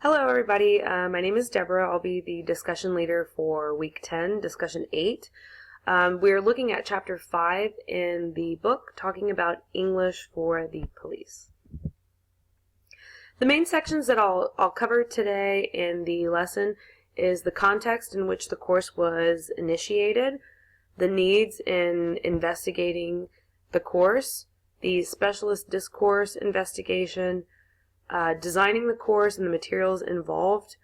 Hello everybody, my name is Deborah. I'll be the discussion leader for week 10, discussion 8. We're looking at chapter 5 in the book, talking about English for the police. The main sections that I'll cover today in the lesson is the context in which the course was initiated, the needs in investigating the course, the specialist discourse investigation, designing the course and the materials involved,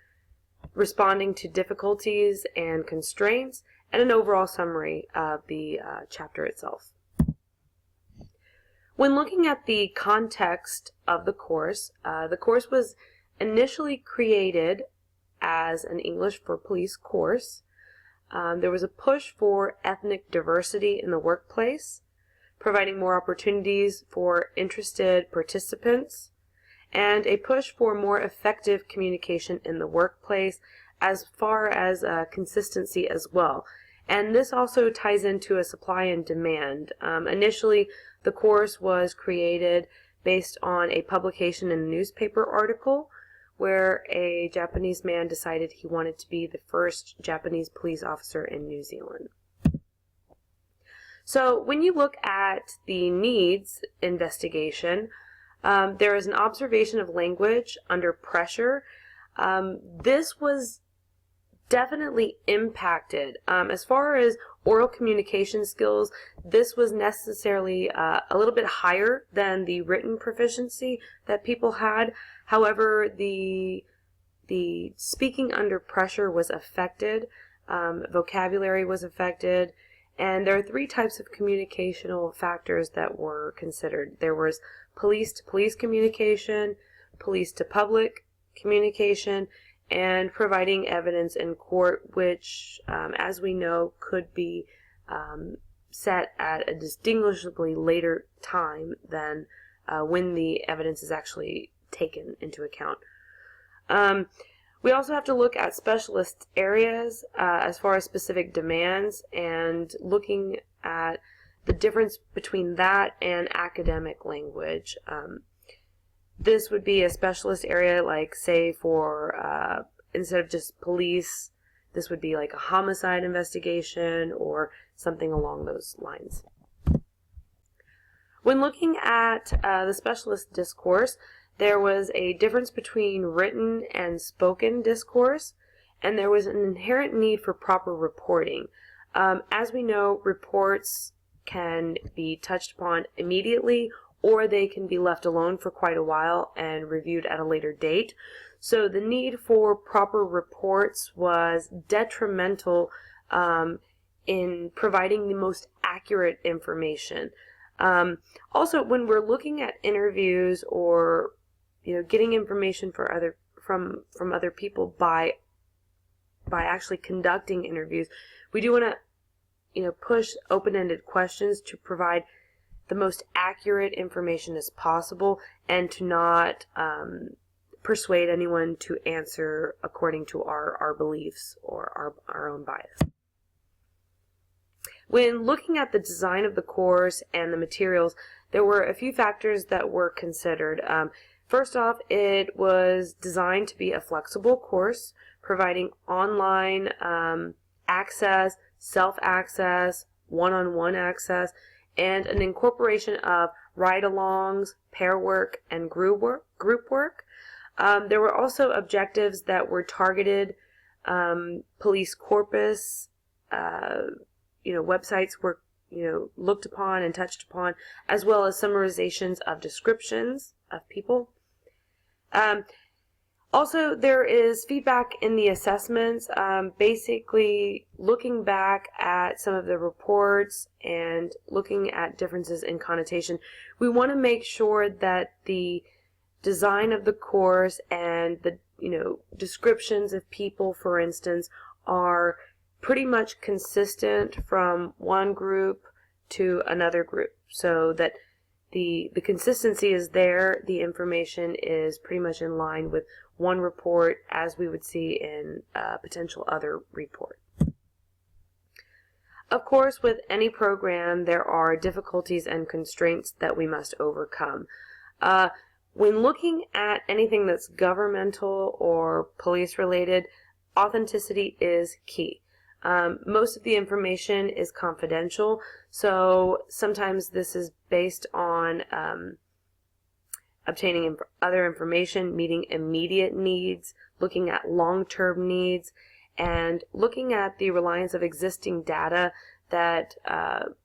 responding to difficulties and constraints, and an overall summary of the chapter itself. When looking at the context of the course was initially created as an English for Police course. There was a push for ethnic diversity in the workplace, providing more opportunities for interested participants, and a push for more effective communication in the workplace as far as consistency as well. And this also ties into a supply and demand. Initially, the course was created based on a publication in a newspaper article where a Japanese man decided he wanted to be the first Japanese police officer in New Zealand. So when you look at the needs investigation, there is an observation of language under pressure. This was definitely impacted. As far as oral communication skills, this was necessarily a little bit higher than the written proficiency that people had. However, the speaking under pressure was affected, vocabulary was affected, and there are three types of communicational factors that were considered. There was police-to-police communication, police-to-public communication, and providing evidence in court, which, as we know, could be set at a distinguishably later time than when the evidence is actually taken into account. We also have to look at specialist areas as far as specific demands, and looking at the difference between that and academic language. This would be a specialist area, like, say, for instead of just police, this would be like a homicide investigation or something along those lines. When looking at the specialist discourse, there was a difference between written and spoken discourse, and there was an inherent need for proper reporting. As we know, reports can be touched upon immediately, or they can be left alone for quite a while and reviewed at a later date. So the need for proper reports was detrimental in providing the most accurate information. Also, when we're looking at interviews or getting information from other people by actually conducting interviews, we do want to push open-ended questions to provide the most accurate information as possible, and to not persuade anyone to answer according to our beliefs or our own bias. When looking at the design of the course and the materials, there were a few factors that were considered. First off, it was designed to be a flexible course, providing online access, self-access, one-on-one access, and an incorporation of ride-alongs, pair work, and group work. There were also objectives that were targeted. Police corpus, websites were looked upon and touched upon, as well as summarizations of descriptions of people. Also, there is feedback in the assessments, basically looking back at some of the reports and looking at differences in connotation. We want to make sure that the design of the course and the descriptions of people, for instance, are pretty much consistent from one group to another group, so that the consistency is there, the information is pretty much in line with one report as we would see in a potential other report. Of course, with any program, there are difficulties and constraints that we must overcome. When looking at anything that's governmental or police related, authenticity is key. Most of the information is confidential, so sometimes this is based on obtaining other information, meeting immediate needs, looking at long-term needs, and looking at the reliance of existing data that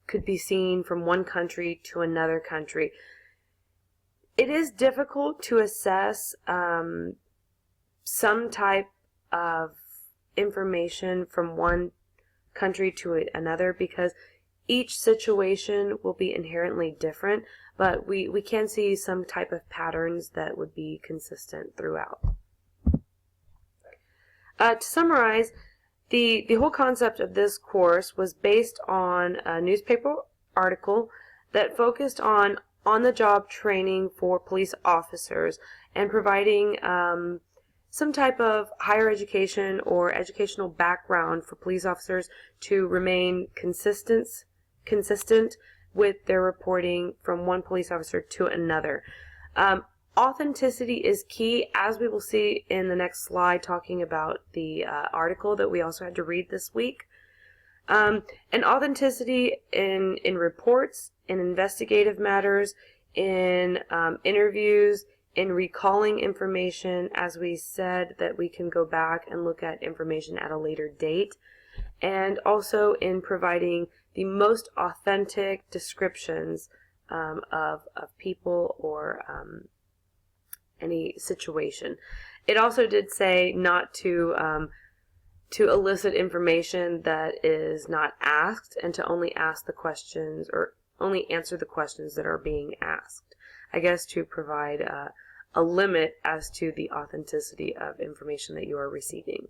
could be seen from one country to another country. It is difficult to assess some type of information from one country to another because each situation will be inherently different, but we can see some type of patterns that would be consistent throughout. To summarize, the whole concept of this course was based on a newspaper article that focused on on-the-job training for police officers and providing some type of higher education or educational background for police officers to remain consistent with their reporting from one police officer to another. Authenticity is key, as we will see in the next slide talking about the article that we also had to read this week. And authenticity in reports, in investigative matters, in interviews, in recalling information, as we said that we can go back and look at information at a later date, and also in providing the most authentic descriptions of people or any situation. It also did say not to elicit information that is not asked and to only ask the questions or only answer the questions that are being asked. I guess to provide a limit as to the authenticity of information that you are receiving.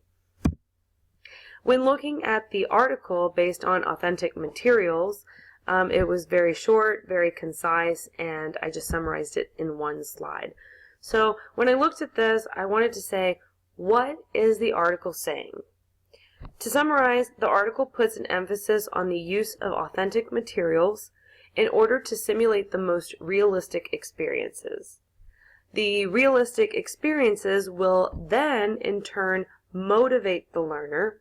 When looking at the article based on authentic materials, it was very short, very concise, and I just summarized it in one slide. So when I looked at this, I wanted to say, what is the article saying? To summarize, the article puts an emphasis on the use of authentic materials in order to simulate the most realistic experiences. The realistic experiences will then, in turn, motivate the learner,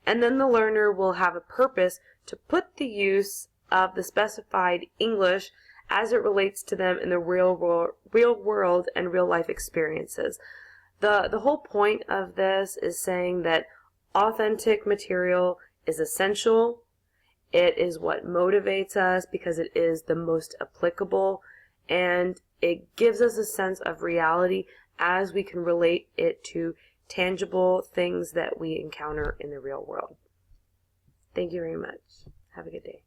and then the learner will have a purpose to put the use of the specified English as it relates to them in the real world and real life experiences. The whole point of this is saying that authentic material is essential. It is what motivates us because it is the most applicable, and it gives us a sense of reality as we can relate it to tangible things that we encounter in the real world. Thank you very much. Have a good day.